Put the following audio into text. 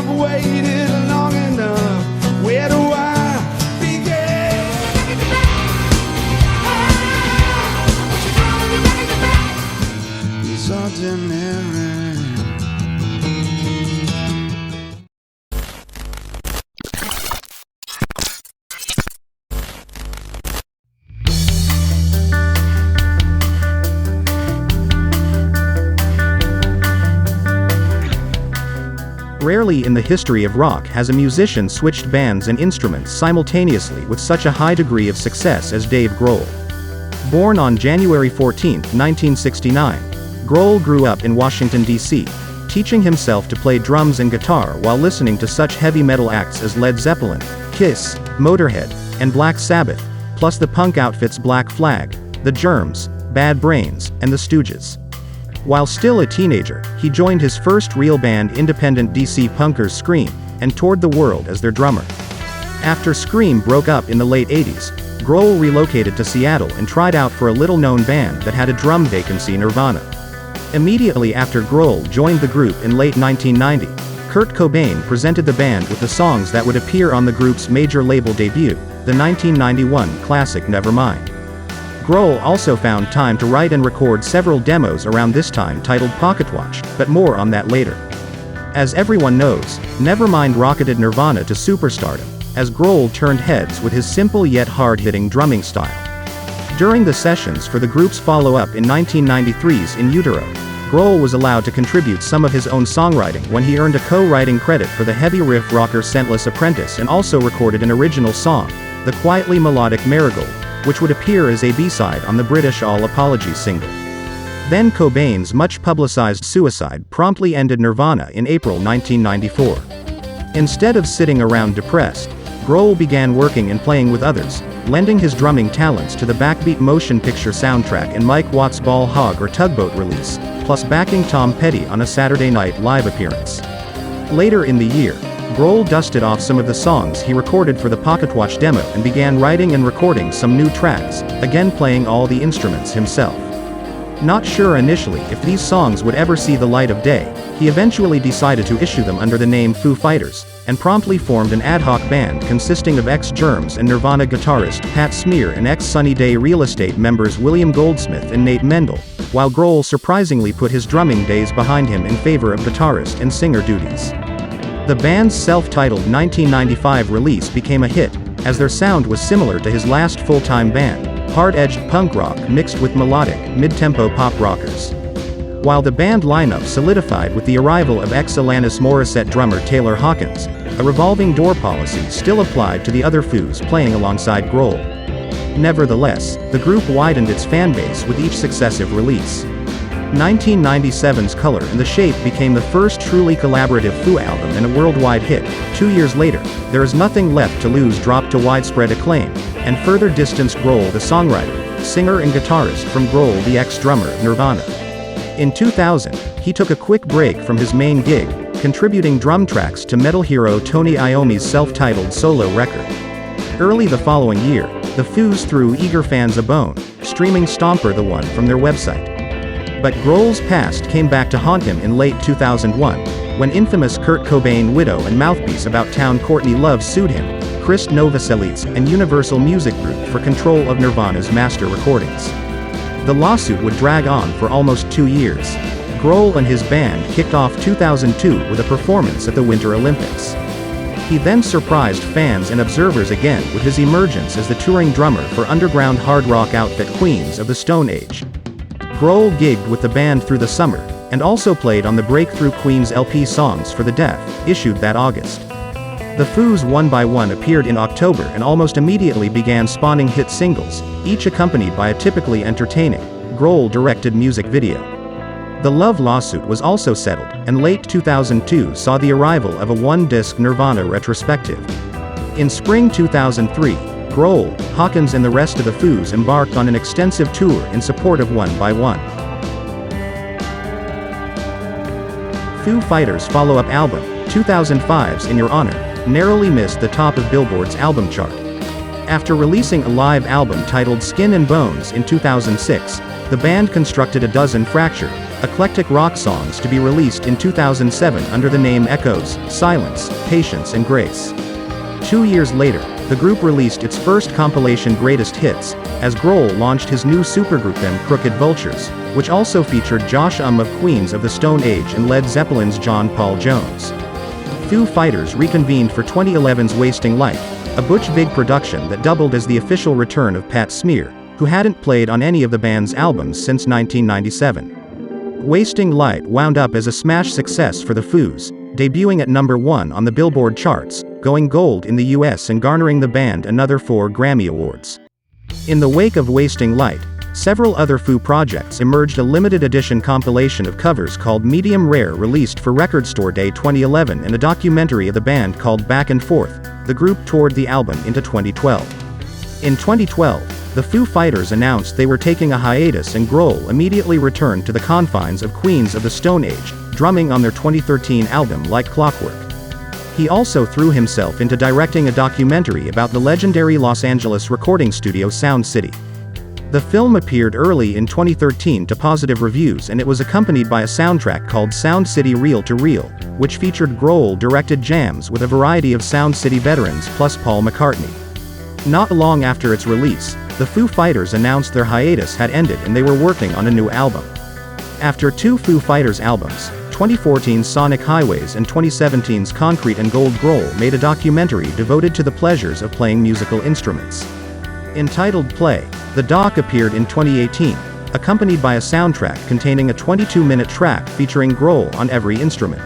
I've waited long enough. Where do I begin? It's ordinary. Rarely in the history of rock has a musician switched bands and instruments simultaneously with such a high degree of success as Dave Grohl. Born on January 14, 1969, Grohl grew up in Washington, D.C., teaching himself to play drums and guitar while listening to such heavy metal acts as Led Zeppelin, Kiss, Motörhead, and Black Sabbath, plus the punk outfits Black Flag, the Germs, Bad Brains, and the Stooges. While still a teenager, he joined his first real band, independent DC punkers Scream, and toured the world as their drummer. After Scream broke up in the late 80s, Grohl relocated to Seattle and tried out for a little-known band that had a drum vacancy, Nirvana. Immediately after Grohl joined the group in late 1990, Kurt Cobain presented the band with the songs that would appear on the group's major label debut, the 1991 classic Nevermind. Grohl also found time to write and record several demos around this time titled Pocketwatch, but more on that later. As everyone knows, Nevermind rocketed Nirvana to superstardom, as Grohl turned heads with his simple yet hard-hitting drumming style. During the sessions for the group's follow-up in 1993's In Utero, Grohl was allowed to contribute some of his own songwriting when he earned a co-writing credit for the heavy riff-rocker Scentless Apprentice and also recorded an original song, the quietly melodic Marigold, which would appear as a B-side on the British All Apologies single. Then Cobain's much-publicized suicide promptly ended Nirvana in April 1994. Instead of sitting around depressed, Grohl began working and playing with others, lending his drumming talents to the Backbeat motion picture soundtrack and Mike Watt's Ball Hog or Tugboat release, plus backing Tom Petty on a Saturday Night Live appearance. Later in the year, Grohl dusted off some of the songs he recorded for the Pocketwatch demo and began writing and recording some new tracks, again playing all the instruments himself. Not sure initially if these songs would ever see the light of day, he eventually decided to issue them under the name Foo Fighters, and promptly formed an ad hoc band consisting of ex-Germs and Nirvana guitarist Pat Smear and ex-Sunny Day Real Estate members William Goldsmith and Nate Mendel, while Grohl surprisingly put his drumming days behind him in favor of guitarist and singer duties. The band's self-titled 1995 release became a hit, as their sound was similar to his last full-time band, hard-edged punk rock mixed with melodic, mid-tempo pop rockers. While the band lineup solidified with the arrival of ex-Alanis Morissette drummer Taylor Hawkins, a revolving door policy still applied to the other Foos playing alongside Grohl. Nevertheless, the group widened its fanbase with each successive release. 1997's Color and the Shape became the first truly collaborative Foo album and a worldwide hit. 2 years later, There Is Nothing Left to Lose dropped to widespread acclaim, and further distanced Grohl the songwriter, singer and guitarist from Grohl the ex-drummer of Nirvana. In 2000, he took a quick break from his main gig, contributing drum tracks to metal hero Tony Iommi's self-titled solo record. Early the following year, the Foos threw eager fans a bone, streaming Stomper the One from their website. But Grohl's past came back to haunt him in late 2001, when infamous Kurt Cobain widow and mouthpiece about town Courtney Love sued him, Chris Novoselic, and Universal Music Group for control of Nirvana's master recordings. The lawsuit would drag on for almost 2 years. Grohl and his band kicked off 2002 with a performance at the Winter Olympics. He then surprised fans and observers again with his emergence as the touring drummer for underground hard rock outfit Queens of the Stone Age. Grohl gigged with the band through the summer, and also played on the Breakthrough Queens LP Songs for the Deaf, issued that August. The Foos One by One appeared in October and almost immediately began spawning hit singles, each accompanied by a typically entertaining, Grohl-directed music video. The Love lawsuit was also settled, and late 2002 saw the arrival of a one-disc Nirvana retrospective. In spring 2003, Grohl, Hawkins and the rest of the Foos embarked on an extensive tour in support of One by One. Foo Fighters' follow-up album, 2005's In Your Honor, narrowly missed the top of Billboard's album chart. After releasing a live album titled Skin and Bones in 2006, the band constructed a dozen fractured, eclectic rock songs to be released in 2007 under the name Echoes, Silence, Patience and Grace. 2 years later, the group released its first compilation Greatest Hits, as Grohl launched his new supergroup Them Crooked Vultures, which also featured Josh of Queens of the Stone Age and Led Zeppelin's John Paul Jones. Foo Fighters reconvened for 2011's Wasting Light, a Butch Vig production that doubled as the official return of Pat Smear, who hadn't played on any of the band's albums since 1997. Wasting Light wound up as a smash success for the Foos, debuting at number 1 on the Billboard charts, going gold in the US and garnering the band another 4 Grammy Awards. In the wake of Wasting Light, several other Foo projects emerged. A limited edition compilation of covers called Medium Rare released for Record Store Day 2011 and a documentary of the band called Back and Forth. The group toured the album into 2012. In 2012, the Foo Fighters announced they were taking a hiatus and Grohl immediately returned to the confines of Queens of the Stone Age, drumming on their 2013 album Like Clockwork. He also threw himself into directing a documentary about the legendary Los Angeles recording studio Sound City. The film appeared early in 2013 to positive reviews, and it was accompanied by a soundtrack called Sound City Reel to Reel, which featured Grohl-directed jams with a variety of Sound City veterans plus Paul McCartney. Not long after its release, the Foo Fighters announced their hiatus had ended and they were working on a new album. After 2 Foo Fighters albums, 2014's Sonic Highways and 2017's Concrete and Gold, Grohl made a documentary devoted to the pleasures of playing musical instruments. Entitled Play, the doc appeared in 2018, accompanied by a soundtrack containing a 22-minute track featuring Grohl on every instrument.